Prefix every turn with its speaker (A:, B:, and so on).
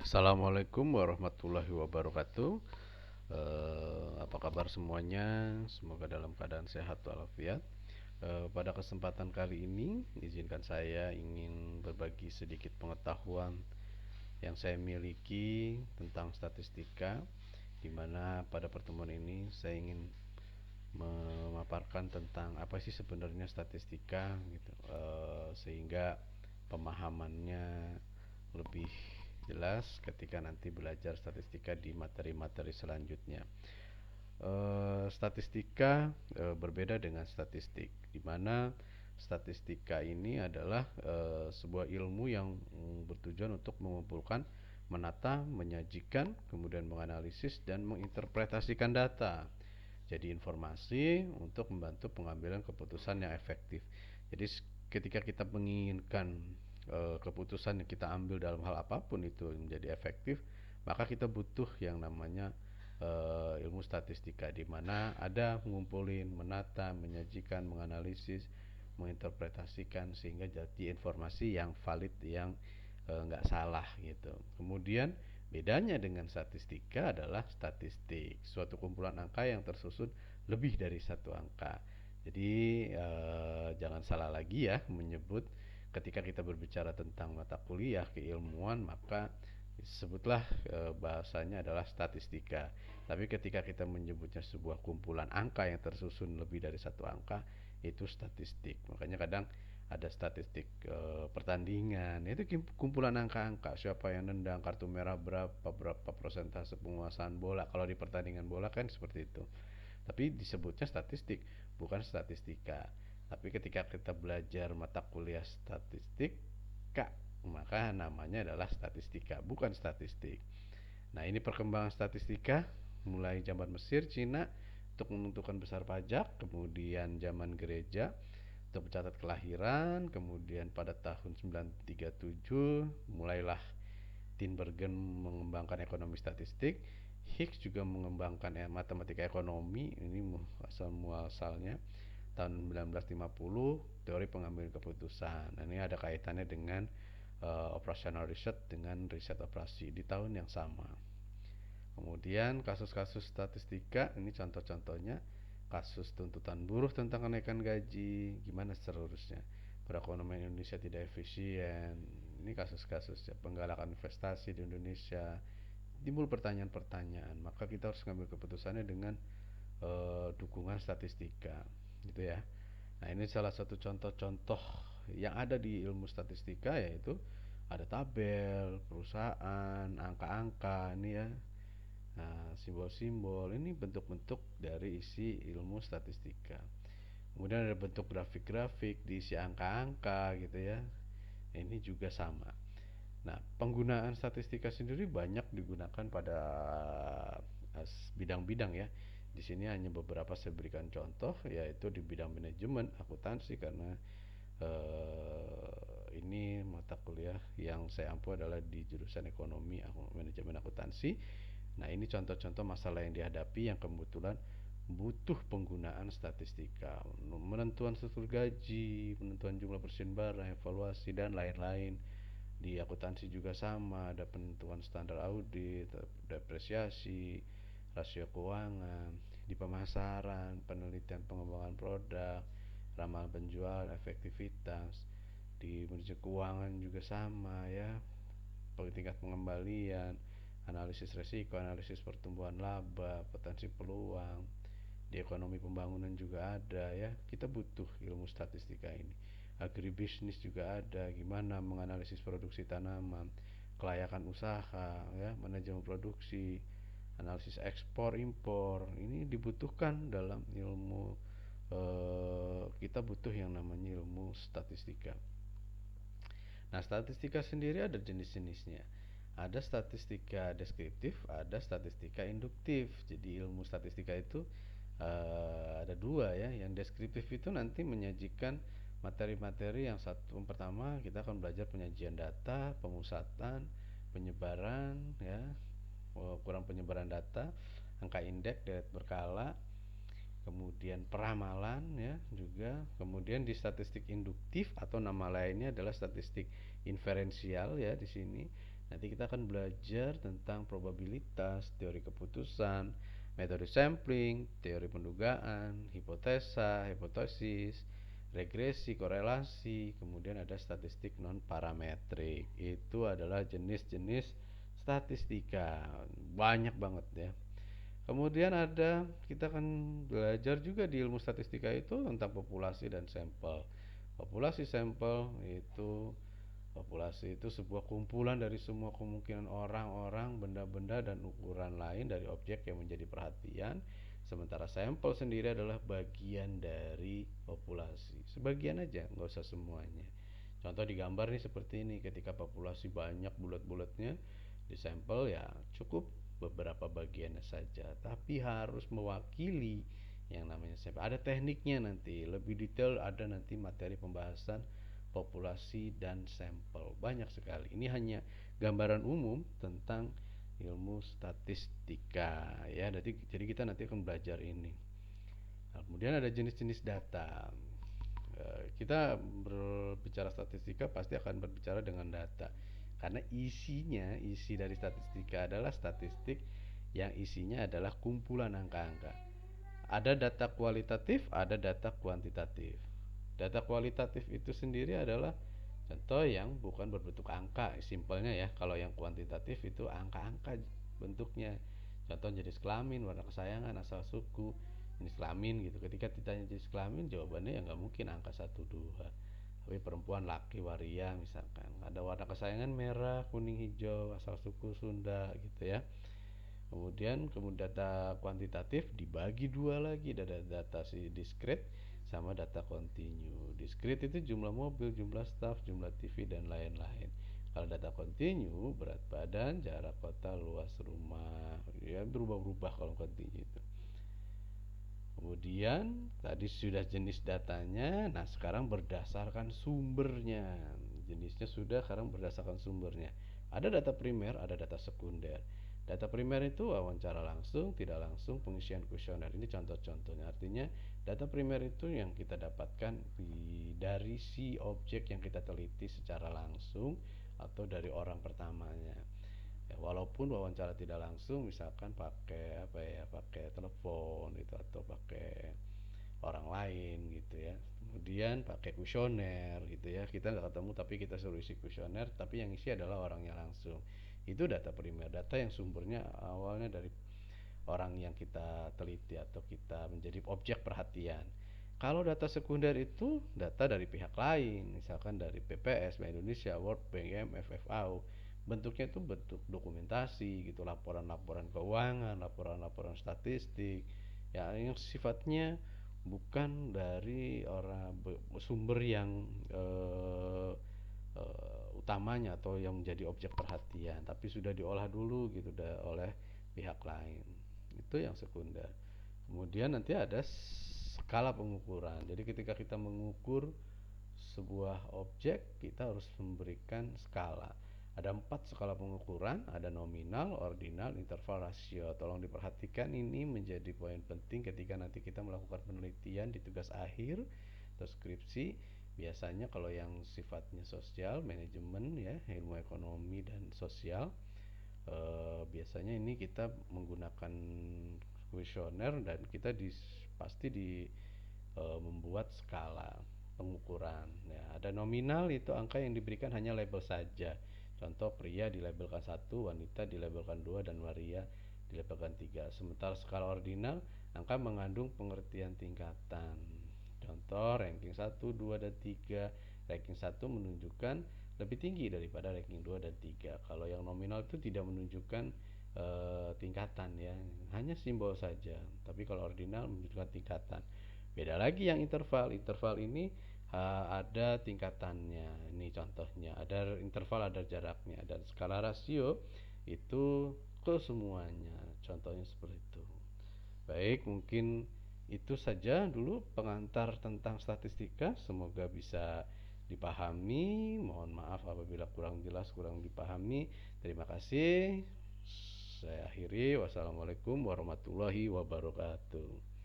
A: Assalamualaikum warahmatullahi wabarakatuh. Apa kabar semuanya? Semoga dalam keadaan sehat walafiat. Pada kesempatan kali ini, izinkan saya ingin berbagi sedikit pengetahuan yang saya miliki tentang statistika, di mana pada pertemuan ini saya ingin memaparkan tentang apa sih sebenarnya statistika, gitu, sehingga pemahamannya lebih jelas ketika nanti belajar statistika di materi-materi selanjutnya. Statistika berbeda dengan statistik, di mana statistika ini adalah sebuah ilmu yang bertujuan untuk mengumpulkan, menata, menyajikan, kemudian menganalisis dan menginterpretasikan data. Jadi informasi untuk membantu pengambilan keputusan yang efektif. Jadi ketika kita menginginkan keputusan yang kita ambil dalam hal apapun itu menjadi efektif, maka kita butuh yang namanya ilmu statistika, di mana ada mengumpulin, menata, menyajikan, menganalisis, menginterpretasikan sehingga jadi informasi yang valid, yang nggak salah gitu. Kemudian bedanya dengan statistika adalah statistik, suatu kumpulan angka yang tersusun lebih dari satu angka. Jadi jangan salah lagi ya menyebut ketika kita berbicara tentang mata kuliah keilmuan, maka sebutlah bahasanya adalah statistika. Tapi ketika kita menyebutnya sebuah kumpulan angka yang tersusun lebih dari satu angka, itu statistik. Makanya kadang ada statistik pertandingan, itu kumpulan angka-angka, siapa yang nendang, kartu merah berapa persentase penguasaan bola. Kalau di pertandingan bola kan seperti itu, tapi disebutnya statistik, bukan statistika. Tapi ketika kita belajar mata kuliah statistik, kak, maka namanya adalah statistika, bukan statistik. Nah, ini perkembangan statistika mulai zaman Mesir, Cina untuk menentukan besar pajak, kemudian zaman gereja untuk mencatat kelahiran, kemudian pada tahun 1937 mulailah Tinbergen mengembangkan ekonomi statistik, Higgs juga mengembangkan matematika ekonomi, ini asal muasalnya tahun 1950, teori pengambilan keputusan. Nah, ini ada kaitannya dengan operational research, dengan riset operasi di tahun yang sama. Kemudian kasus-kasus statistika, ini contoh-contohnya: kasus tuntutan buruh tentang kenaikan gaji, gimana seterusnya, perekonomian Indonesia tidak efisien, ini kasus-kasus ya, penggalakan investasi di Indonesia. Timbul pertanyaan-pertanyaan, maka kita harus mengambil keputusannya dengan dukungan statistika, gitu ya. Nah, ini salah satu contoh-contoh yang ada di ilmu statistika, yaitu ada tabel, perusahaan, angka-angka, ini ya. Nah, simbol-simbol ini bentuk-bentuk dari isi ilmu statistika. Kemudian ada bentuk grafik-grafik diisi angka-angka, gitu ya. Ini juga sama. Nah, penggunaan statistika sendiri banyak digunakan pada bidang-bidang ya. Di sini hanya beberapa saya berikan contoh, yaitu di bidang manajemen akuntansi, karena ini mata kuliah yang saya ampu adalah di jurusan ekonomi manajemen akuntansi. Nah, ini contoh-contoh masalah yang dihadapi yang kebetulan butuh penggunaan statistika: penentuan struktur gaji, penentuan jumlah persen barang, evaluasi, dan lain-lain. Di akuntansi juga sama, ada penentuan standar audit, depresiasi, rasio keuangan. Di pemasaran, penelitian pengembangan produk, ramalan penjualan, efektivitas. Di manajemen keuangan juga sama ya, tingkat pengembalian, analisis resiko, analisis pertumbuhan laba, potensi peluang. Di ekonomi pembangunan juga ada ya, kita butuh ilmu statistika ini. Agribisnis juga ada, gimana menganalisis produksi tanaman, kelayakan usaha ya, manajemen produksi, analisis ekspor impor. Ini dibutuhkan dalam ilmu, kita butuh yang namanya ilmu statistika. Nah, statistika sendiri ada jenis-jenisnya. Ada statistika deskriptif, ada statistika induktif. Jadi ilmu statistika itu ada dua ya. Yang deskriptif itu nanti menyajikan materi-materi yang satu. Pertama, kita akan belajar penyajian data, pemusatan, penyebaran ya, ukuran penyebaran data, angka indeks, deret berkala, kemudian peramalan ya juga. Kemudian di statistik induktif atau nama lainnya adalah statistik inferensial ya di sini. Nanti kita akan belajar tentang probabilitas, teori keputusan, metode sampling, teori pendugaan, hipotesa, hipotesis, regresi, korelasi, kemudian ada statistik non parametrik. Itu adalah jenis-jenis statistika. Banyak banget ya. Kemudian kita akan belajar juga di ilmu statistika itu tentang populasi dan sampel. Populasi sampel itu Populasi itu sebuah kumpulan dari semua kemungkinan orang-orang, benda-benda, dan ukuran lain dari objek yang menjadi perhatian. Sementara sampel sendiri adalah bagian dari populasi. Sebagian aja, nggak usah semuanya. Contoh di gambar nih seperti ini, ketika populasi banyak bulat-bulatnya, di sampel ya cukup beberapa bagiannya saja. Tapi harus mewakili yang namanya sampel. Ada tekniknya nanti, lebih detail ada nanti materi pembahasan populasi dan sampel. Banyak sekali. Ini hanya gambaran umum tentang ilmu statistika ya. Jadi kita nanti akan belajar ini. Nah, kemudian ada jenis-jenis data. Kita berbicara statistika pasti akan berbicara dengan data. Karena isi dari statistika adalah statistik yang isinya adalah kumpulan angka-angka. Ada data kualitatif, ada data kuantitatif. Data kualitatif itu sendiri adalah contoh yang bukan berbentuk angka, simpelnya ya. Kalau yang kuantitatif itu angka-angka bentuknya. Contoh jenis kelamin, warna kesayangan, asal suku, jenis kelamin gitu. Ketika ditanya jenis kelamin, jawabannya ya nggak mungkin angka 1, 2. Tapi perempuan, laki, waria misalkan. Ada warna kesayangan merah, kuning, hijau, asal suku Sunda gitu ya. Kemudian data kuantitatif dibagi dua lagi, ada data si discrete sama data continue. Discrete itu jumlah mobil, jumlah staff, jumlah TV dan lain-lain. Kalau data continue berat badan, jarak kota, luas rumah, ya berubah-ubah kalau continue itu. Kemudian tadi sudah jenis datanya, nah sekarang berdasarkan sumbernya. Jenisnya sudah, sekarang berdasarkan sumbernya. Ada data primer, ada data sekunder. Data primer itu wawancara langsung, tidak langsung, pengisian kuesioner. Ini contoh-contohnya. Artinya data primer itu yang kita dapatkan dari si objek yang kita teliti secara langsung atau dari orang pertamanya. Ya, walaupun wawancara tidak langsung, misalkan pakai telepon itu atau pakai orang lain gitu ya. Kemudian pakai kuesioner gitu ya, kita nggak ketemu tapi kita suruh isi kuesioner, tapi yang isi adalah orangnya langsung. Itu data primer, data yang sumbernya awalnya dari orang yang kita teliti atau kita menjadi objek perhatian. Kalau data sekunder itu data dari pihak lain, misalkan dari BPS, Bank Indonesia, World Bank, IMF, FAO. Bentuknya itu bentuk dokumentasi gitu, laporan-laporan keuangan, laporan-laporan statistik, ya yang sifatnya bukan dari sumber yang utamanya atau yang menjadi objek perhatian, tapi sudah diolah dulu gitu oleh pihak lain. Itu yang sekunder. Kemudian nanti ada skala pengukuran. Jadi ketika kita mengukur sebuah objek, kita harus memberikan skala. Ada 4 skala pengukuran, ada nominal, ordinal, interval, rasio. Tolong diperhatikan, ini menjadi poin penting ketika nanti kita melakukan penelitian di tugas akhir atau skripsi. Biasanya kalau yang sifatnya sosial, manajemen ya, ilmu ekonomi dan sosial, biasanya ini kita menggunakan kuesioner dan kita pasti membuat skala pengukuran ya. Ada nominal, itu angka yang diberikan hanya label saja. Contoh pria dilabelkan 1, wanita dilabelkan 2, dan waria dilabelkan 3. Sementara skala ordinal, angka mengandung pengertian tingkatan. Contoh ranking 1, 2, dan 3. Ranking 1 menunjukkan lebih tinggi daripada ranking 2 dan 3. Kalau yang nominal itu tidak menunjukkan tingkatan ya, hanya simbol saja. Tapi kalau ordinal menunjukkan tingkatan. Beda lagi yang interval. Interval ini ada tingkatannya. Ini contohnya, ada interval, ada jaraknya. Dan skala rasio itu ke semuanya. Contohnya seperti itu. Baik, mungkin itu saja dulu pengantar tentang statistika. Semoga bisa dipahami. Mohon maaf apabila kurang jelas, kurang dipahami. Terima kasih. Saya akhiri. Wassalamualaikum warahmatullahi wabarakatuh.